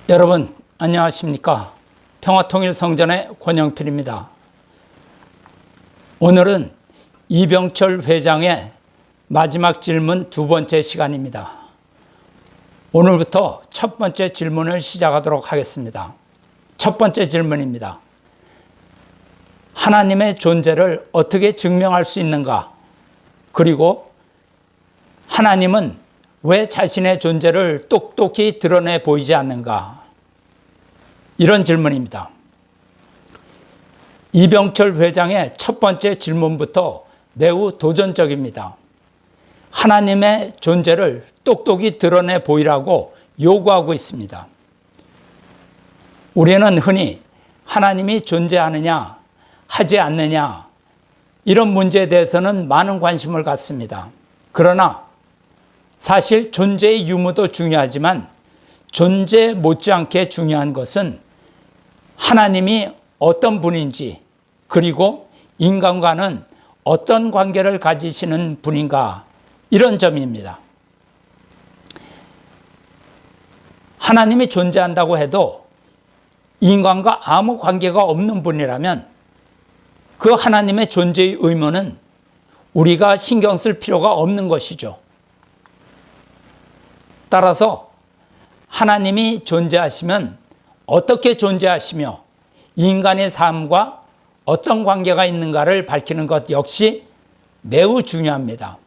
여러분 안녕하십니까? 평화통일성전의 권영필입니다. 오늘은 이병철 회장의 마지막 질문 두 번째 시간입니다. 오늘부터 첫 번째 질문을 시작하도록 하겠습니다. 첫 번째 질문입니다. 하나님의 존재를 어떻게 증명할 수 있는가? 그리고 하나님은 왜 자신의 존재를 똑똑히 드러내 보이지 않는가? 이런 질문입니다. 이병철 회장의 첫 번째 질문부터 매우 도전적입니다. 하나님의 존재를 똑똑히 드러내 보이라고 요구하고 있습니다. 우리는 흔히 하나님이 존재하느냐, 하지 않느냐, 이런 문제에 대해서는 많은 관심을 갖습니다. 그러나 사실 존재의 유무도 중요하지만 존재 못지않게 중요한 것은 하나님이 어떤 분인지, 그리고 인간과는 어떤 관계를 가지시는 분인가, 이런 점입니다. 하나님이 존재한다고 해도 인간과 아무 관계가 없는 분이라면 그 하나님의 존재의 의무는 우리가 신경 쓸 필요가 없는 것이죠. 따라서 하나님이 존재하시면 어떻게 존재하시며 인간의 삶과 어떤 관계가 있는가를 밝히는 것 역시 매우 중요합니다.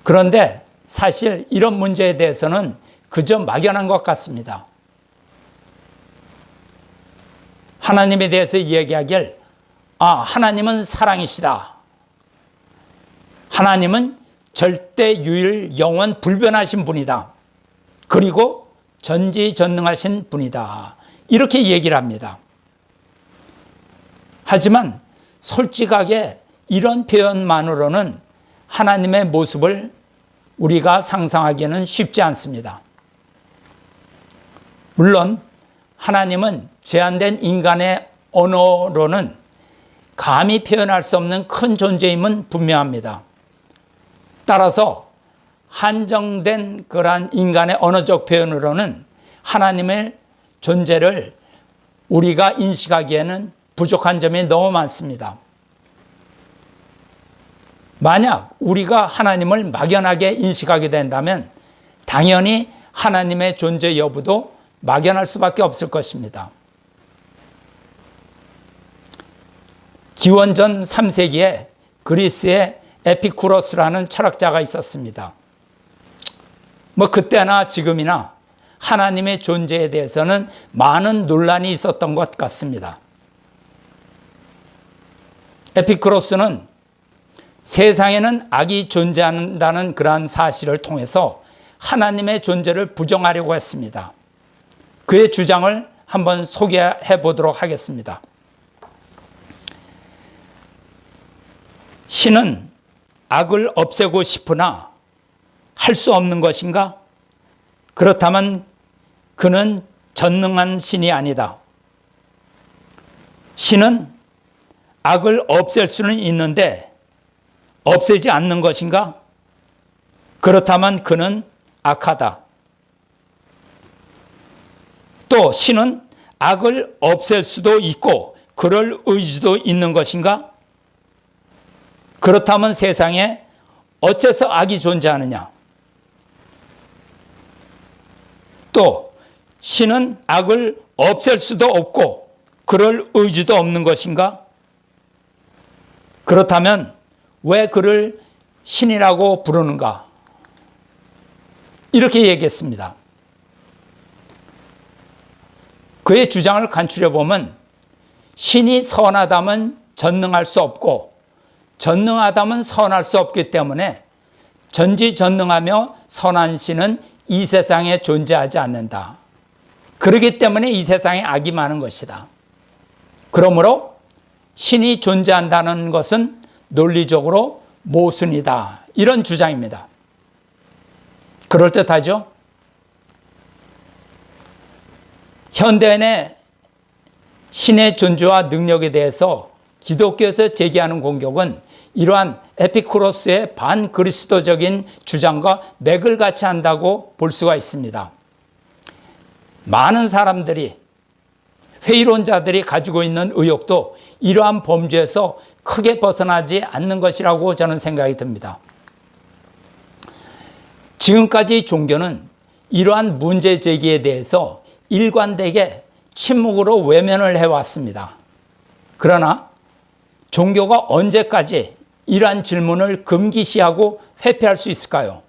그런데 사실 이런 문제에 대해서는 그저 막연한 것 같습니다. 하나님에 대해서 이야기하길, 하나님은 사랑이시다. 하나님은 절대 유일 영원 불변하신 분이다. 그리고 전지전능하신 분이다. 이렇게 얘기를 합니다. 하지만 솔직하게 이런 표현만으로는 하나님의 모습을 우리가 상상하기는 쉽지 않습니다. 물론 하나님은 제한된 인간의 언어로는 감히 표현할 수 없는 큰 존재임은 분명합니다. 따라서 한정된 그러한 인간의 언어적 표현으로는 하나님의 존재를 우리가 인식하기에는 부족한 점이 너무 많습니다. 만약 우리가 하나님을 막연하게 인식하게 된다면 당연히 하나님의 존재 여부도 막연할 수밖에 없을 것입니다. 기원전 3세기에 그리스의 에피쿠로스라는 철학자가 있었습니다. 그때나 지금이나 하나님의 존재에 대해서는 많은 논란이 있었던 것 같습니다. 에피쿠로스는 세상에는 악이 존재한다는 그러한 사실을 통해서 하나님의 존재를 부정하려고 했습니다. 그의 주장을 한번 소개해 보도록 하겠습니다. 신은 악을 없애고 싶으나 할 수 없는 것인가? 그렇다면 그는 전능한 신이 아니다. 신은 악을 없앨 수는 있는데 없애지 않는 것인가? 그렇다면 그는 악하다. 또 신은 악을 없앨 수도 있고 그럴 의지도 있는 것인가? 그렇다면 세상에 어째서 악이 존재하느냐? 또 신은 악을 없앨 수도 없고 그럴 의지도 없는 것인가? 그렇다면 왜 그를 신이라고 부르는가? 이렇게 얘기했습니다. 그의 주장을 간추려 보면 신이 선하다면 전능할 수 없고 전능하다면 선할 수 없기 때문에 전지전능하며 선한 신은 이 세상에 존재하지 않는다. 그렇기 때문에 이 세상에 악이 많은 것이다. 그러므로 신이 존재한다는 것은 논리적으로 모순이다. 이런 주장입니다. 그럴듯하죠? 현대인의 신의 존재와 능력에 대해서 기독교에서 제기하는 공격은 이러한 에피쿠로스의 반그리스도적인 주장과 맥을 같이 한다고 볼 수가 있습니다. 많은 사람들이, 회의론자들이 가지고 있는 의혹도 이러한 범주에서 크게 벗어나지 않는 것이라고 저는 생각이 듭니다. 지금까지 종교는 이러한 문제 제기에 대해서 일관되게 침묵으로 외면을 해왔습니다. 그러나 종교가 언제까지 이러한 질문을 금기시하고 회피할 수 있을까요?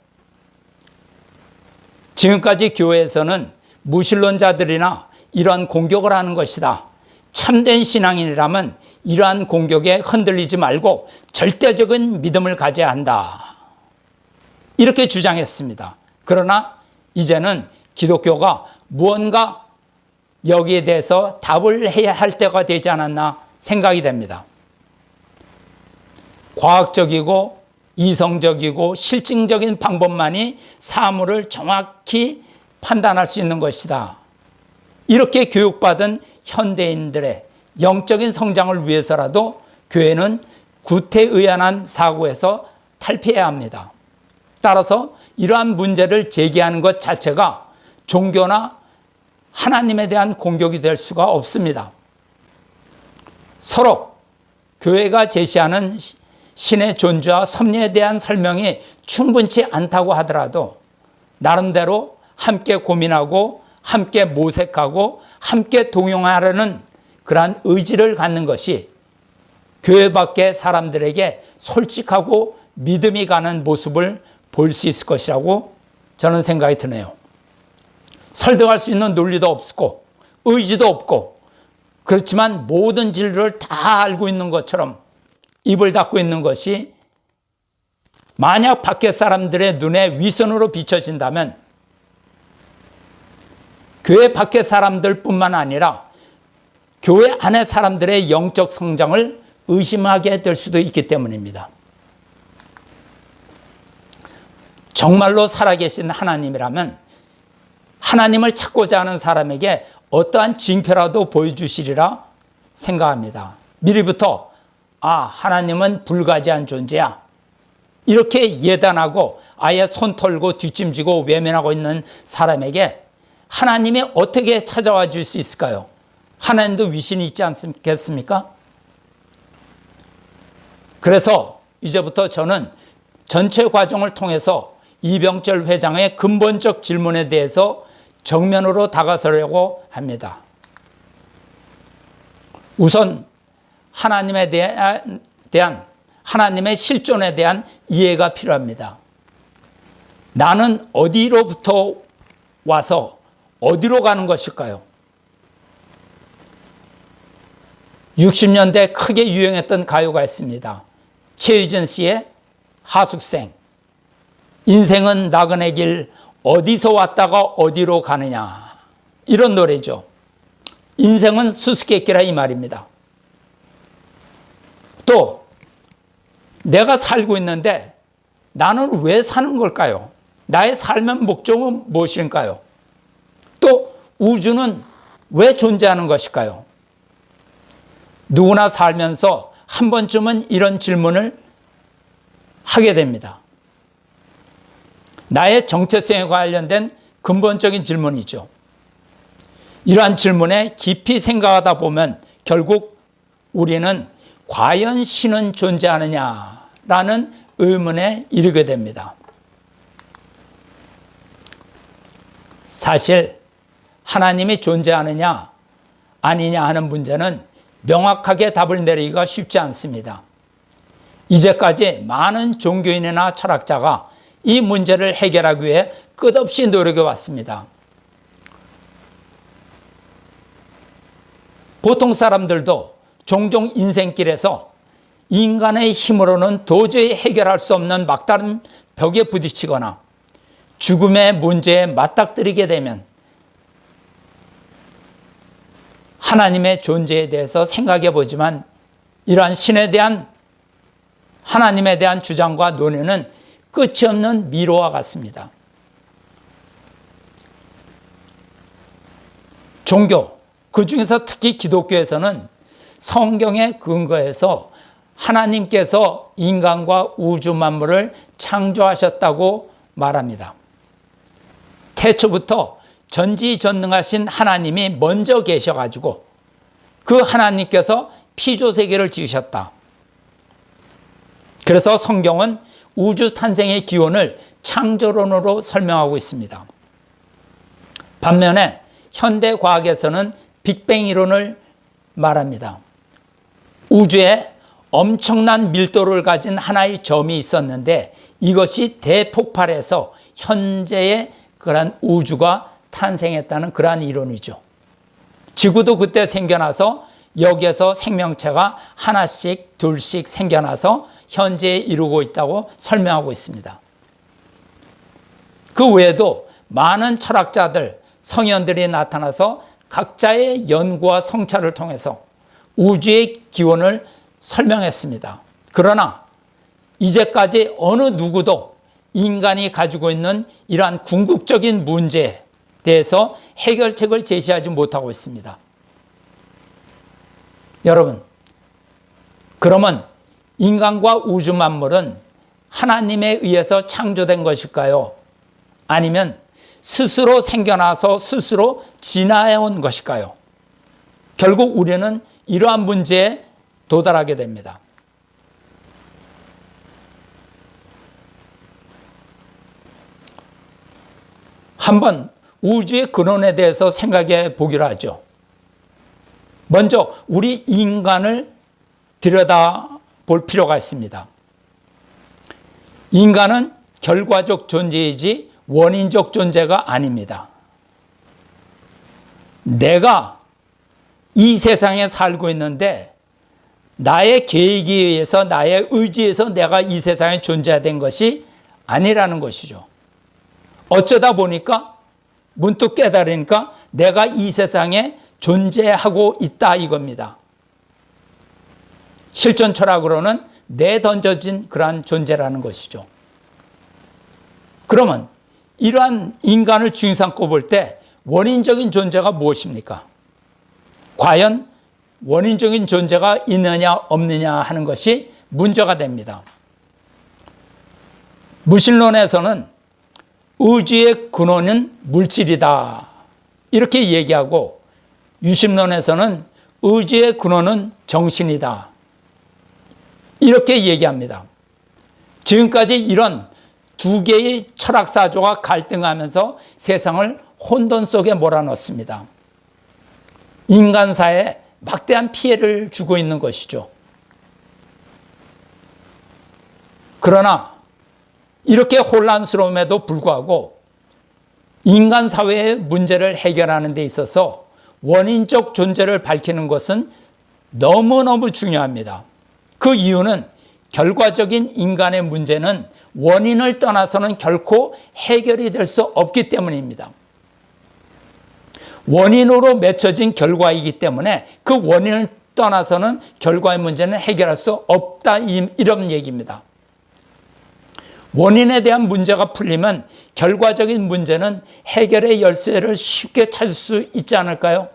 지금까지 교회에서는 무신론자들이나 이러한 공격을 하는 것이다. 참된 신앙인이라면 이러한 공격에 흔들리지 말고 절대적인 믿음을 가져야 한다. 이렇게 주장했습니다. 그러나 이제는 기독교가 무언가 여기에 대해서 답을 해야 할 때가 되지 않았나 생각이 됩니다. 과학적이고 이성적이고 실증적인 방법만이 사물을 정확히 판단할 수 있는 것이다. 이렇게 교육받은 현대인들의 영적인 성장을 위해서라도 교회는 구태의연한 사고에서 탈피해야 합니다. 따라서 이러한 문제를 제기하는 것 자체가 종교나 하나님에 대한 공격이 될 수가 없습니다. 서로 교회가 제시하는 신의 존재와 섭리에 대한 설명이 충분치 않다고 하더라도 나름대로 함께 고민하고 함께 모색하고 함께 동용하려는 그러한 의지를 갖는 것이 교회 밖의 사람들에게 솔직하고 믿음이 가는 모습을 볼 수 있을 것이라고 저는 생각이 드네요. 설득할 수 있는 논리도 없고 의지도 없고 그렇지만 모든 진리를 다 알고 있는 것처럼 입을 닫고 있는 것이 만약 밖의 사람들의 눈에 위선으로 비춰진다면 교회 밖의 사람들뿐만 아니라 교회 안의 사람들의 영적 성장을 의심하게 될 수도 있기 때문입니다. 정말로 살아계신 하나님이라면 하나님을 찾고자 하는 사람에게 어떠한 징표라도 보여주시리라 생각합니다. 미리부터 하나님은 불가지한 존재야. 이렇게 예단하고 아예 손 털고 뒷짐지고 외면하고 있는 사람에게 하나님이 어떻게 찾아와 줄 수 있을까요? 하나님도 위신이 있지 않겠습니까? 그래서 이제부터 저는 전체 과정을 통해서 이병철 회장의 근본적 질문에 대해서 정면으로 다가서려고 합니다. 우선 하나님에 대한 하나님의 실존에 대한 이해가 필요합니다. 나는 어디로부터 와서 어디로 가는 것일까요? 60년대 크게 유행했던 가요가 있습니다. 최유진 씨의 하숙생. 인생은 나그네 길 어디서 왔다가 어디로 가느냐. 이런 노래죠. 인생은 수수께끼라 이 말입니다. 또 내가 살고 있는데 나는 왜 사는 걸까요? 나의 삶의 목적은 무엇일까요? 또 우주는 왜 존재하는 것일까요? 누구나 살면서 한 번쯤은 이런 질문을 하게 됩니다. 나의 정체성에 관련된 근본적인 질문이죠. 이러한 질문에 깊이 생각하다 보면 결국 우리는 과연 신은 존재하느냐라는 의문에 이르게 됩니다. 사실 하나님이 존재하느냐 아니냐 하는 문제는 명확하게 답을 내리기가 쉽지 않습니다. 이제까지 많은 종교인이나 철학자가 이 문제를 해결하기 위해 끝없이 노력해 왔습니다. 보통 사람들도 종종 인생길에서 인간의 힘으로는 도저히 해결할 수 없는 막다른 벽에 부딪히거나 죽음의 문제에 맞닥뜨리게 되면 하나님의 존재에 대해서 생각해 보지만 이러한 신에 대한 하나님에 대한 주장과 논의는 끝이 없는 미로와 같습니다. 종교, 그 중에서 특히 기독교에서는 성경에 근거해서 하나님께서 인간과 우주 만물을 창조하셨다고 말합니다. 태초부터 전지전능하신 하나님이 먼저 계셔가지고 그 하나님께서 피조세계를 지으셨다. 그래서 성경은 우주 탄생의 기원을 창조론으로 설명하고 있습니다. 반면에 현대 과학에서는 빅뱅 이론을 말합니다. 우주에 엄청난 밀도를 가진 하나의 점이 있었는데 이것이 대폭발해서 현재의 그러한 우주가 탄생했다는 그러한 이론이죠. 지구도 그때 생겨나서 여기에서 생명체가 하나씩 둘씩 생겨나서 현재에 이루고 있다고 설명하고 있습니다. 그 외에도 많은 철학자들, 성현들이 나타나서 각자의 연구와 성찰을 통해서 우주의 기원을 설명했습니다. 그러나 이제까지 어느 누구도 인간이 가지고 있는 이러한 궁극적인 문제에 대해서 해결책을 제시하지 못하고 있습니다. 여러분, 그러면 인간과 우주 만물은 하나님에 의해서 창조된 것일까요? 아니면 스스로 생겨나서 스스로 진화해온 것일까요? 결국 우리는 이러한 문제에 도달하게 됩니다. 한번 우주의 근원에 대해서 생각해 보기로 하죠. 먼저 우리 인간을 들여다볼 필요가 있습니다. 인간은 결과적 존재이지 원인적 존재가 아닙니다. 내가 이 세상에 살고 있는데 나의 계획에 의해서 나의 의지에서 내가 이 세상에 존재된 것이 아니라는 것이죠. 어쩌다 보니까 문득 깨달으니까 내가 이 세상에 존재하고 있다 이겁니다. 실존 철학으로는 내던져진 그러한 존재라는 것이죠. 그러면 이러한 인간을 중심 삼고 볼 때 원인적인 존재가 무엇입니까? 과연 원인적인 존재가 있느냐 없느냐 하는 것이 문제가 됩니다. 무신론에서는 우주의 근원은 물질이다 이렇게 얘기하고, 유심론에서는 우주의 근원은 정신이다 이렇게 얘기합니다. 지금까지 이런 두 개의 철학사조가 갈등하면서 세상을 혼돈 속에 몰아넣습니다. 인간사에 막대한 피해를 주고 있는 것이죠. 그러나 이렇게 혼란스러움에도 불구하고 인간 사회의 문제를 해결하는 데 있어서 원인적 존재를 밝히는 것은 너무너무 중요합니다. 그 이유는 결과적인 인간의 문제는 원인을 떠나서는 결코 해결이 될 수 없기 때문입니다. 원인으로 맺혀진 결과이기 때문에 그 원인을 떠나서는 결과의 문제는 해결할 수 없다 이런 얘기입니다. 원인에 대한 문제가 풀리면 결과적인 문제는 해결의 열쇠를 쉽게 찾을 수 있지 않을까요?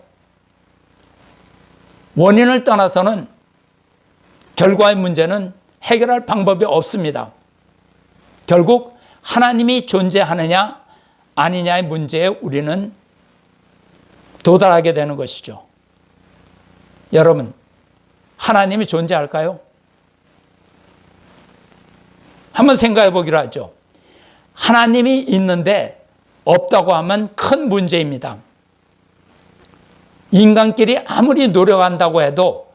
원인을 떠나서는 결과의 문제는 해결할 방법이 없습니다. 결국 하나님이 존재하느냐 아니냐의 문제에 우리는 도달하게 되는 것이죠. 여러분, 하나님이 존재할까요? 한번 생각해 보기로 하죠. 하나님이 있는데 없다고 하면 큰 문제입니다. 인간끼리 아무리 노력한다고 해도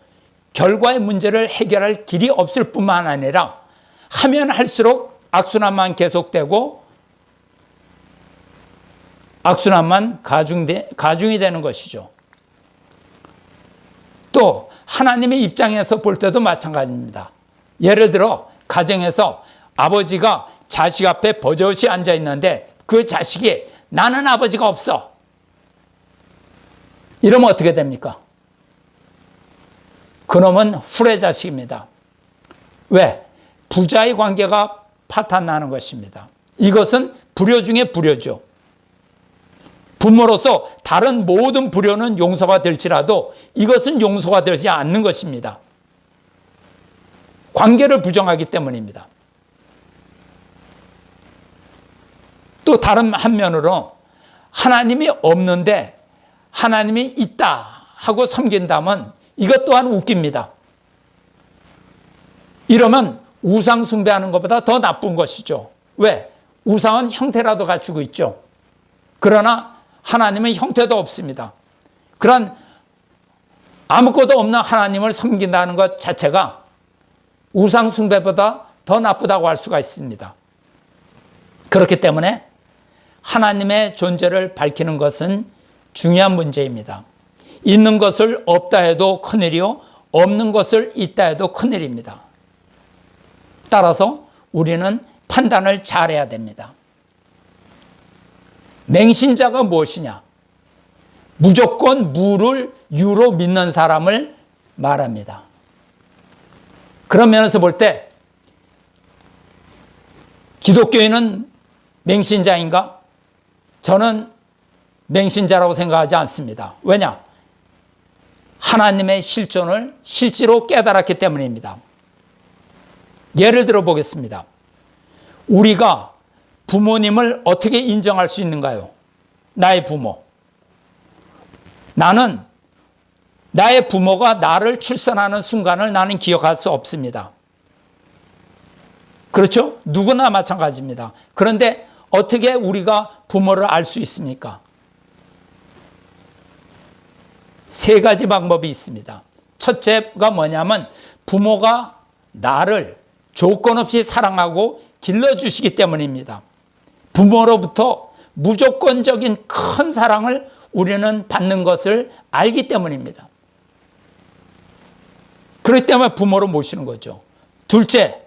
결과의 문제를 해결할 길이 없을 뿐만 아니라 하면 할수록 악순환만 계속되고 악순환만 가중이 되는 것이죠. 또 하나님의 입장에서 볼 때도 마찬가지입니다. 예를 들어 가정에서 아버지가 자식 앞에 버젓이 앉아 있는데 그 자식이 나는 아버지가 없어 이러면 어떻게 됩니까? 그놈은 후레자식입니다. 왜? 부자의 관계가 파탄나는 것입니다. 이것은 불효 중에 불효죠. 부모로서 다른 모든 불효는 용서가 될지라도 이것은 용서가 되지 않는 것입니다. 관계를 부정하기 때문입니다. 또 다른 한면으로 하나님이 없는데 하나님이 있다 하고 섬긴다면 이것 또한 웃깁니다. 이러면 우상 숭배하는 것보다 더 나쁜 것이죠. 왜? 우상은 형태라도 갖추고 있죠. 그러나 하나님은 형태도 없습니다. 그런 아무것도 없는 하나님을 섬긴다는 것 자체가 우상 숭배보다 더 나쁘다고 할 수가 있습니다. 그렇기 때문에 하나님의 존재를 밝히는 것은 중요한 문제입니다. 있는 것을 없다 해도 큰일이요, 없는 것을 있다 해도 큰일입니다. 따라서 우리는 판단을 잘해야 됩니다. 맹신자가 무엇이냐? 무조건 무를 유로 믿는 사람을 말합니다. 그런 면에서 볼 때 기독교인은 맹신자인가? 저는 맹신자라고 생각하지 않습니다. 왜냐? 하나님의 실존을 실제로 깨달았기 때문입니다. 예를 들어 보겠습니다. 우리가 부모님을 어떻게 인정할 수 있는가요? 나의 부모. 나는 나의 부모가 나를 출산하는 순간을 나는 기억할 수 없습니다. 그렇죠? 누구나 마찬가지입니다. 그런데 어떻게 우리가 부모를 알 수 있습니까? 세 가지 방법이 있습니다. 첫째가 뭐냐면 부모가 나를 조건 없이 사랑하고 길러주시기 때문입니다. 부모로부터 무조건적인 큰 사랑을 우리는 받는 것을 알기 때문입니다. 그렇기 때문에 부모로 모시는 거죠. 둘째,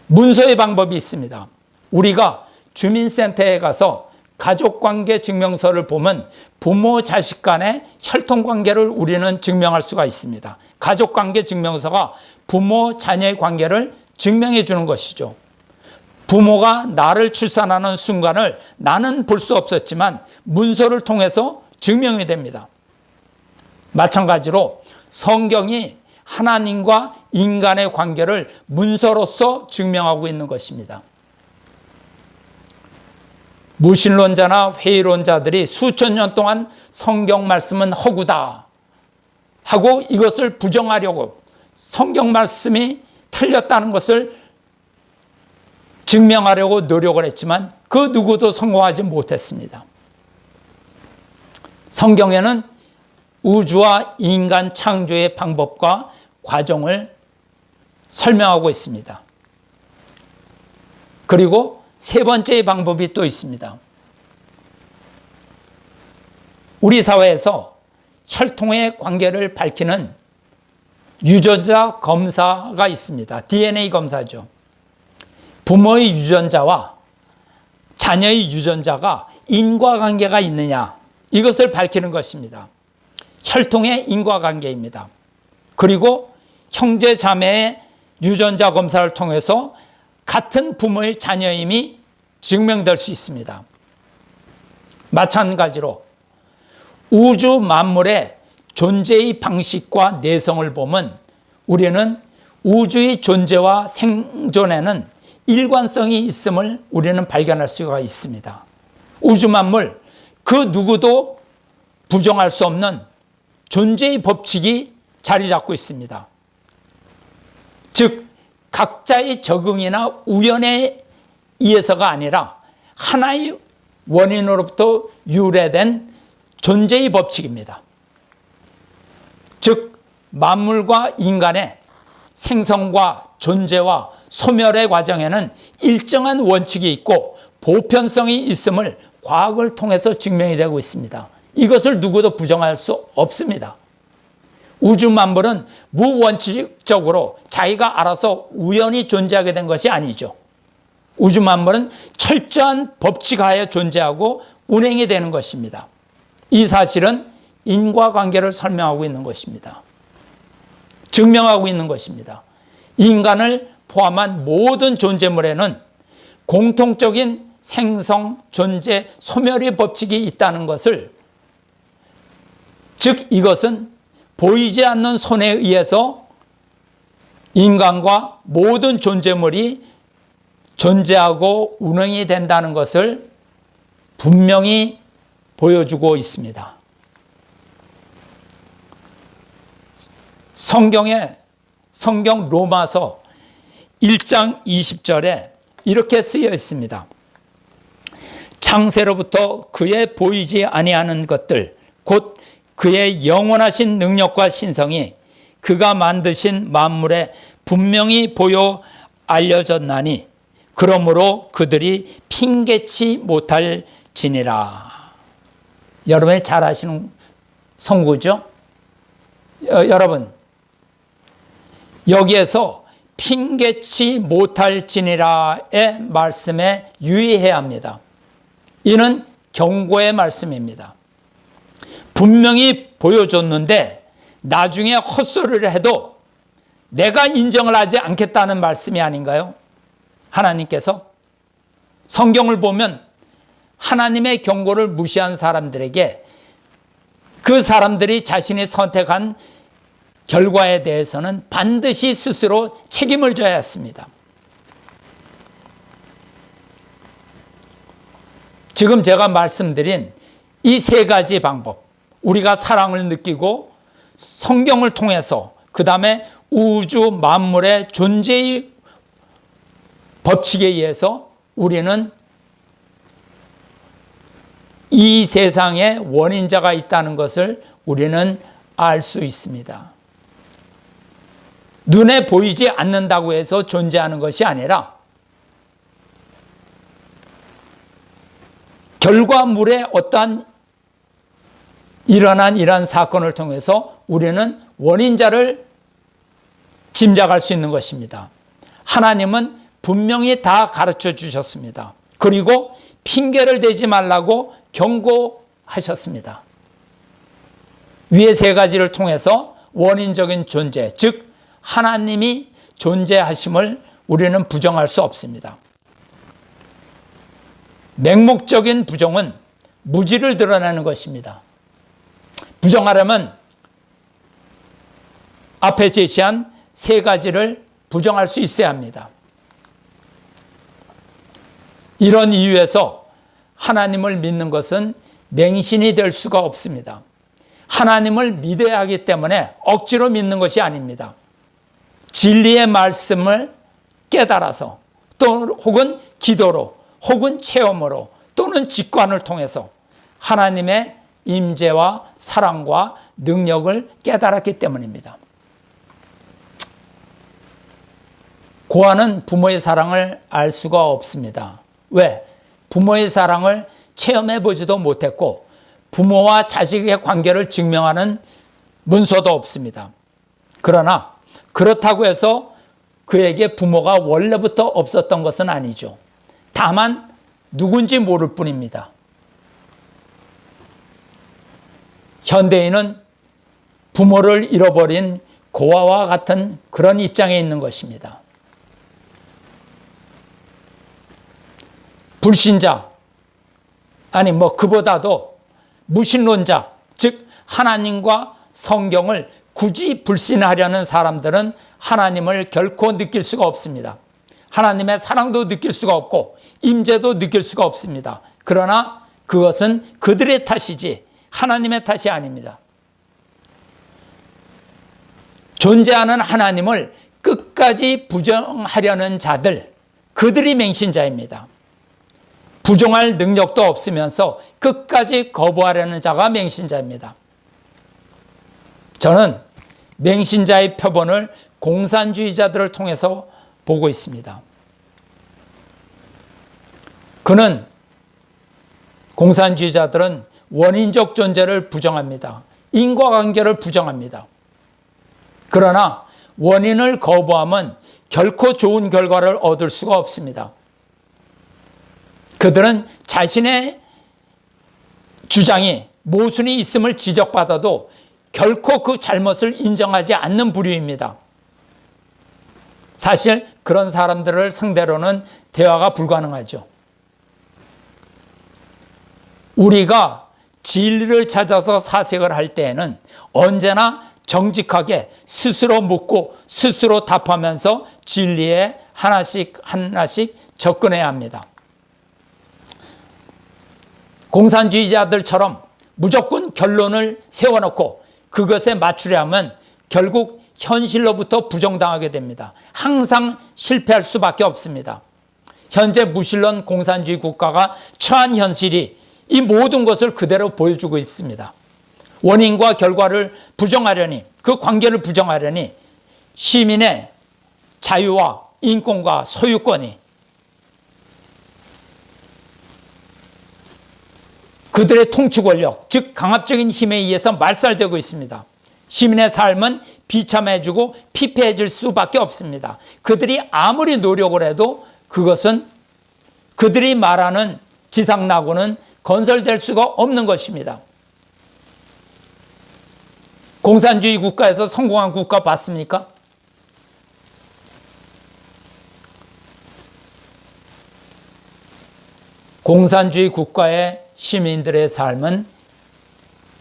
문서의 방법이 있습니다. 우리가 주민센터에 가서 가족관계 증명서를 보면 부모 자식 간의 혈통관계를 우리는 증명할 수가 있습니다. 가족관계 증명서가 부모 자녀의 관계를 증명해 주는 것이죠. 부모가 나를 출산하는 순간을 나는 볼 수 없었지만 문서를 통해서 증명이 됩니다. 마찬가지로 성경이 하나님과 인간의 관계를 문서로서 증명하고 있는 것입니다. 무신론자나 회의론자들이 수천 년 동안 성경 말씀은 허구다 하고 이것을 부정하려고 성경 말씀이 틀렸다는 것을 증명하려고 노력을 했지만 그 누구도 성공하지 못했습니다. 성경에는 우주와 인간 창조의 방법과 과정을 설명하고 있습니다. 그리고 세 번째의 방법이 또 있습니다. 우리 사회에서 혈통의 관계를 밝히는 유전자 검사가 있습니다. DNA 검사죠. 부모의 유전자와 자녀의 유전자가 인과관계가 있느냐, 이것을 밝히는 것입니다. 혈통의 인과관계입니다. 그리고 형제 자매의 유전자 검사를 통해서 같은 부모의 자녀임이 증명될 수 있습니다. 마찬가지로 우주 만물의 존재의 방식과 내성을 보면 우리는 우주의 존재와 생존에는 일관성이 있음을 우리는 발견할 수가 있습니다. 우주 만물, 그 누구도 부정할 수 없는 존재의 법칙이 자리 잡고 있습니다. 즉 각자의 적응이나 우연에 의해서가 아니라 하나의 원인으로부터 유래된 존재의 법칙입니다. 즉 만물과 인간의 생성과 존재와 소멸의 과정에는 일정한 원칙이 있고 보편성이 있음을 과학을 통해서 증명이 되고 있습니다. 이것을 누구도 부정할 수 없습니다. 우주 만물은 무원칙적으로 자기가 알아서 우연히 존재하게 된 것이 아니죠. 우주 만물은 철저한 법칙 하에 존재하고 운행이 되는 것입니다. 이 사실은 인과관계를 설명하고 있는 것입니다. 증명하고 있는 것입니다. 인간을 포함한 모든 존재물에는 공통적인 생성, 존재, 소멸의 법칙이 있다는 것을, 즉 이것은 보이지 않는 손에 의해서 인간과 모든 존재물이 존재하고 운행이 된다는 것을 분명히 보여주고 있습니다. 성경 로마서 1장 20절에 이렇게 쓰여 있습니다. 창세로부터 그의 보이지 아니하는 것들 곧 그의 영원하신 능력과 신성이 그가 만드신 만물에 분명히 보여 알려졌나니 그러므로 그들이 핑계치 못할지니라. 여러분이 잘 아시는 성구죠? 여러분, 여기에서 핑계치 못할지니라의 말씀에 유의해야 합니다. 이는 경고의 말씀입니다. 분명히 보여줬는데 나중에 헛소리를 해도 내가 인정을 하지 않겠다는 말씀이 아닌가요? 하나님께서 성경을 보면 하나님의 경고를 무시한 사람들에게 그 사람들이 자신이 선택한 결과에 대해서는 반드시 스스로 책임을 져야 했습니다. 지금 제가 말씀드린 이 세 가지 방법, 우리가 사랑을 느끼고 성경을 통해서 그 다음에 우주 만물의 존재의 법칙에 의해서 우리는 이 세상에 원인자가 있다는 것을 우리는 알 수 있습니다. 눈에 보이지 않는다고 해서 존재하는 것이 아니라 결과물의 어떠한 일어난 이러한 사건을 통해서 우리는 원인자를 짐작할 수 있는 것입니다. 하나님은 분명히 다 가르쳐 주셨습니다. 그리고 핑계를 대지 말라고 경고하셨습니다. 위의 세 가지를 통해서 원인적인 존재, 즉 하나님이 존재하심을 우리는 부정할 수 없습니다. 맹목적인 부정은 무지를 드러내는 것입니다. 부정하려면 앞에 제시한 세 가지를 부정할 수 있어야 합니다. 이런 이유에서 하나님을 믿는 것은 맹신이 될 수가 없습니다. 하나님을 믿어야 하기 때문에 억지로 믿는 것이 아닙니다. 진리의 말씀을 깨달아서 또 혹은 기도로 혹은 체험으로 또는 직관을 통해서 하나님의 임재와 사랑과 능력을 깨달았기 때문입니다. 고아는 부모의 사랑을 알 수가 없습니다. 왜? 부모의 사랑을 체험해 보지도 못했고 부모와 자식의 관계를 증명하는 문서도 없습니다. 그러나 그렇다고 해서 그에게 부모가 원래부터 없었던 것은 아니죠. 다만 누군지 모를 뿐입니다. 현대인은 부모를 잃어버린 고아와 같은 그런 입장에 있는 것입니다. 불신자, 아니 그보다도 무신론자, 즉 하나님과 성경을 굳이 불신하려는 사람들은 하나님을 결코 느낄 수가 없습니다. 하나님의 사랑도 느낄 수가 없고 임재도 느낄 수가 없습니다. 그러나 그것은 그들의 탓이지 하나님의 탓이 아닙니다. 존재하는 하나님을 끝까지 부정하려는 자들, 그들이 맹신자입니다. 부정할 능력도 없으면서 끝까지 거부하려는 자가 맹신자입니다. 저는 맹신자의 표본을 공산주의자들을 통해서 보고 있습니다. 공산주의자들은 원인적 존재를 부정합니다. 인과관계를 부정합니다. 그러나 원인을 거부하면 결코 좋은 결과를 얻을 수가 없습니다. 그들은 자신의 주장이 모순이 있음을 지적받아도 결코 그 잘못을 인정하지 않는 부류입니다. 사실 그런 사람들을 상대로는 대화가 불가능하죠. 우리가 진리를 찾아서 사색을 할 때에는 언제나 정직하게 스스로 묻고 스스로 답하면서 진리에 하나씩 접근해야 합니다. 공산주의자들처럼 무조건 결론을 세워놓고 그것에 맞추려면 결국 현실로부터 부정당하게 됩니다. 항상 실패할 수밖에 없습니다. 현재 무신론 공산주의 국가가 처한 현실이 이 모든 것을 그대로 보여주고 있습니다. 원인과 결과를 부정하려니, 그 관계를 부정하려니 시민의 자유와 인권과 소유권이 그들의 통치 권력, 즉 강압적인 힘에 의해서 말살되고 있습니다. 시민의 삶은 비참해지고 피폐해질 수밖에 없습니다. 그들이 아무리 노력을 해도 그것은 그들이 말하는 지상낙원은 건설될 수가 없는 것입니다. 공산주의 국가에서 성공한 국가 봤습니까? 공산주의 국가의 시민들의 삶은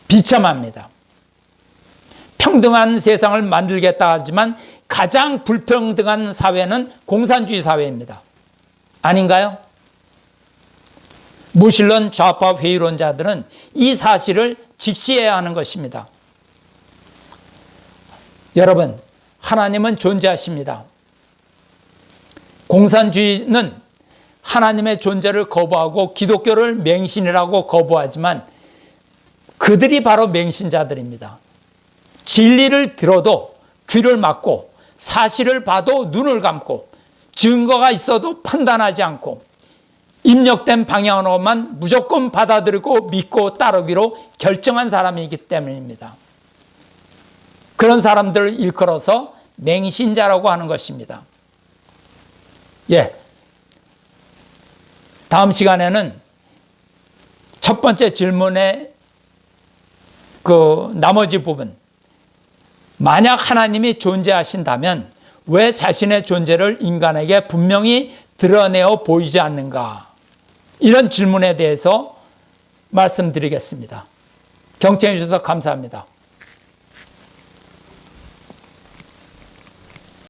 비참합니다. 평등한 세상을 만들겠다 하지만 가장 불평등한 사회는 공산주의 사회입니다. 아닌가요? 무신론 좌파 회의론자들은 이 사실을 직시해야 하는 것입니다. 여러분, 하나님은 존재하십니다. 공산주의는 하나님의 존재를 거부하고 기독교를 맹신이라고 거부하지만 그들이 바로 맹신자들입니다. 진리를 들어도 귀를 막고 사실을 봐도 눈을 감고 증거가 있어도 판단하지 않고 입력된 방향으로만 무조건 받아들이고 믿고 따르기로 결정한 사람이기 때문입니다. 그런 사람들을 일컬어서 맹신자라고 하는 것입니다. 다음 시간에는 첫 번째 질문의 그 나머지 부분, 만약 하나님이 존재하신다면 왜 자신의 존재를 인간에게 분명히 드러내어 보이지 않는가? 이런 질문에 대해서 말씀드리겠습니다. 경청해 주셔서 감사합니다.